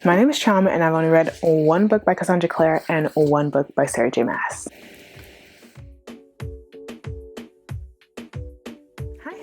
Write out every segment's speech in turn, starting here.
My name is Chama, and I've only read one book by Cassandra Clare and one book by Sarah J. Maas.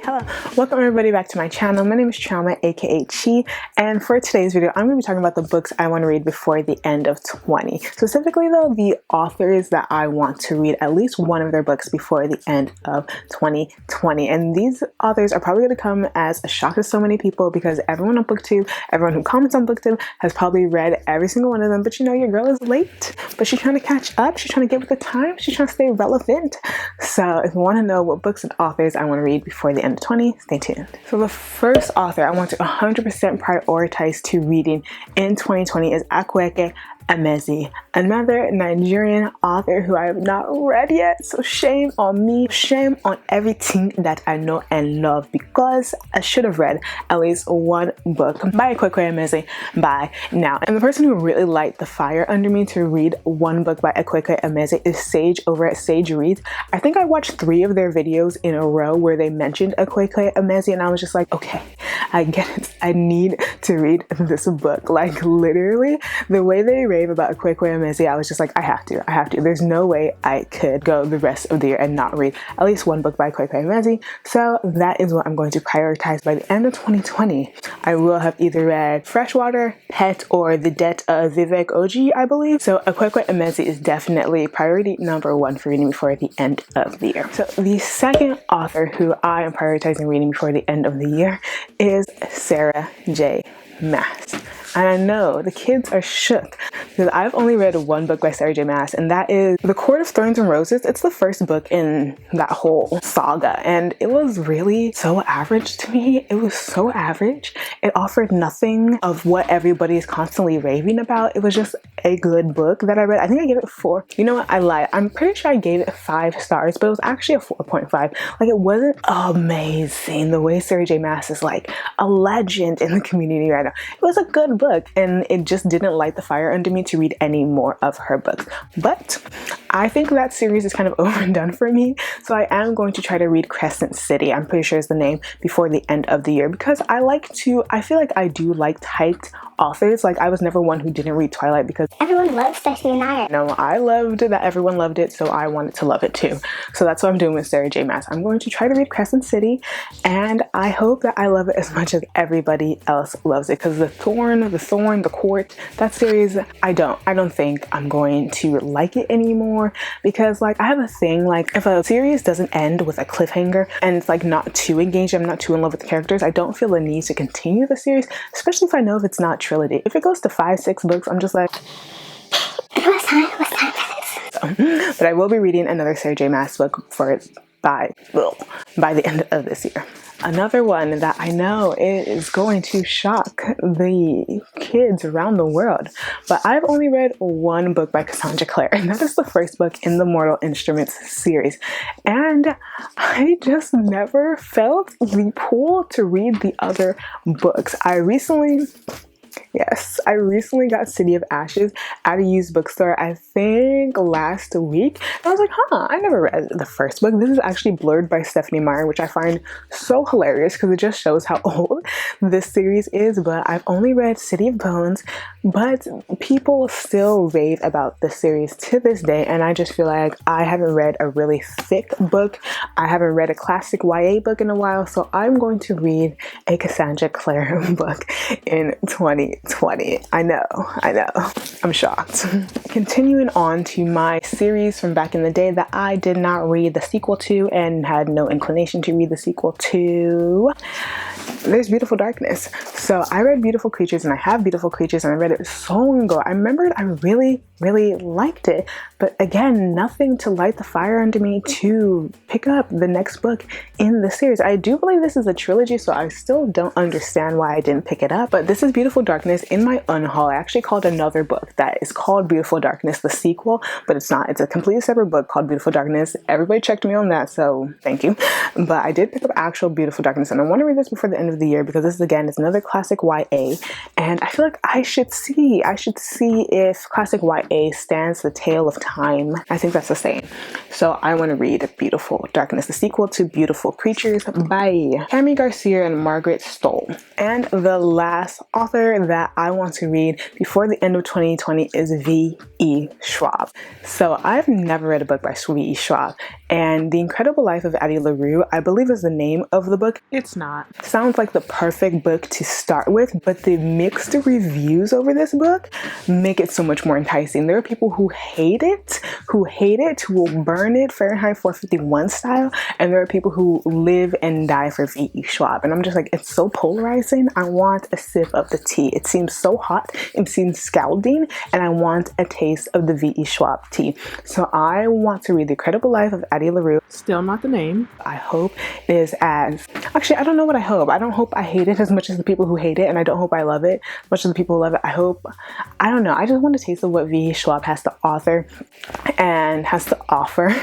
Hello, welcome everybody back to my channel. My name is Chama, aka Chi, and for today's video, I'm going to be talking about the books I want to read before the end of 20. Specifically though, the authors that I want to read at least one of their books before the end of 2020. And these authors are probably going to come as a shock to so many people because everyone on booktube, everyone who comments on booktube has probably read every single one of them. But you know, your girl is late, but she's trying to catch up. She's trying to get with the time. She's trying to stay relevant. So if you want to know what books and authors I want to read before the end of 20, stay tuned. So the first author I want to 100% prioritize to reading in 2020 is Akwaeke Emezi, another Nigerian author who I have not read yet. So shame on me, shame on everything that I know and love, because I should have read at least one book by Akwaeke Emezi by now. And the person who really light the fire under me to read one book by Akwaeke Emezi is Sage over at Sage Reads. I think I watched 3 of their videos in a row where they mentioned Akwaeke Emezi, and I was just like, okay, I get it. I need to read this book. Like literally, the way they rave about Akwaeke Emezi, I was just like, I have to. There's no way I could go the rest of the year and not read at least one book by Akwaeke Emezi. So that is what I'm going to prioritize by the end of 2020. I will have either read Freshwater, Pet, or The Debt of Vivek OG, I believe. So Akwaeke Emezi is definitely priority number 1 for reading before the end of the year. So the second author who I am prioritizing reading before the end of the year is Sarah J. Maas. And I know the kids are shook because I've only read one book by Sarah J. Maas, and that is The Court of Thorns and Roses. It's the first book in that whole saga, and it was really so average to me. It was so average. It offered nothing of what everybody is constantly raving about. It was just a good book that I read. I think I gave it 4. You know what? I lied. I'm pretty sure I gave it 5 stars, but it was actually a 4.5. Like, it wasn't amazing the way Sarah J. Maas is like a legend in the community right now. It was a good book, and it just didn't light the fire under me to read any more of her books. But I think that series is kind of overdone for me, so I am going to try to read Crescent City, I'm pretty sure is the name, before the end of the year, because I feel like I do like hyped authors. Like, I was never one who didn't read Twilight because everyone loves Stephanie and I. No, I loved that everyone loved it, so I wanted to love it too. So that's what I'm doing with Sarah J. Maas. I'm going to try to read Crescent City, and I hope that I love it as much as everybody else loves it, because the Thorn, the Court, that series, I don't think I'm going to like it anymore, because like I have a thing, like if a series doesn't end with a cliffhanger and it's like not too engaged, I'm not too in love with the characters, I don't feel the need to continue the series, especially if I know if it's not trilogy. If it goes to 5-6 books, I'm just like, What's time for this? But I will be reading another Sarah J. Maas book by the end of this year. Another one that I know is going to shock the kids around the world, but I've only read one book by Cassandra Clare, and that is the first book in the Mortal Instruments series. And I just never felt the pull to read the other books. I recently got City of Ashes at a used bookstore, I think last week. And I was like, I never read the first book. This is actually blurred by Stephanie Meyer, which I find so hilarious because it just shows how old this series is. But I've only read City of Bones, but people still rave about this series to this day. And I just feel like I haven't read a really thick book. I haven't read a classic YA book in a while. So I'm going to read a Cassandra Clare book in 2020. I know. I'm shocked. Continuing on to my series from back in the day that I did not read the sequel to and had no inclination to read the sequel to, there's Beautiful Darkness. So I read Beautiful Creatures, and I have Beautiful Creatures, and I read it so long ago. I remembered I really liked it, but again, nothing to light the fire under me to pick up the next book in the series. I do believe this is a trilogy, so I still don't understand why I didn't pick it up, but this is Beautiful Darkness. In my unhaul, I actually called another book that is called Beautiful Darkness the sequel, but it's not. It's a completely separate book called Beautiful Darkness. Everybody checked me on that, so thank you. But I did pick up actual Beautiful Darkness, and I want to read this before the end of the year because this is, again, it's another classic YA, and I feel like I should see if classic YA YA stands the tale of time. I think that's the saying. So I want to read Beautiful Darkness, the sequel to Beautiful Creatures by Cami Garcia and Margaret Stoll. And the last author that I want to read before the end of 2020 is V.E. Schwab. So I've never read a book by V.E. Schwab, and The Incredible Life of Addie LaRue, I believe, is the name of the book. It's not. Sounds like the perfect book to start with, but the mixed reviews over this book make it so much more enticing. There are people who hate it, who will burn it Fahrenheit 451 style, and there are people who live and die for V.E. Schwab. And I'm just like, it's so polarizing. I want a sip of the tea. It seems so hot, it seems scalding, and I want a taste of the V.E. Schwab tea. So I want to read The Incredible Life of Addie LaRue. Still not the name. I hope it is as... Actually, I don't know what I hope. I don't hope I hate it as much as the people who hate it, and I don't hope I love it as much as the people who love it. I hope... I don't know. I just want a taste of what V.E. Schwab has to author and has to offer.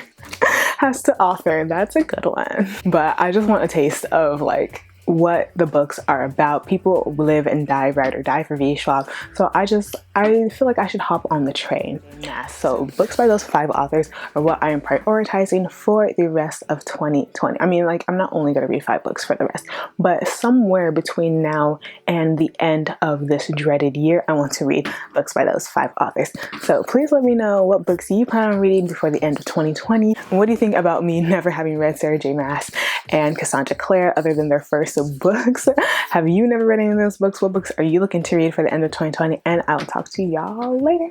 Has to author. That's a good one. But I just want a taste of like what the books are about. People live and die, ride or die for V.E. Schwab. So I feel like I should hop on the train. Yeah, so books by those 5 authors are what I am prioritizing for the rest of 2020. I mean, like, I'm not only going to read 5 books for the rest, but somewhere between now and the end of this dreaded year, I want to read books by those 5 authors. So please let me know what books you plan on reading before the end of 2020. And what do you think about me never having read Sarah J. Maas and Cassandra Clare other than their first books? Have you never read any of those books? What books are you looking to read for the end of 2020? And I'll talk to y'all later.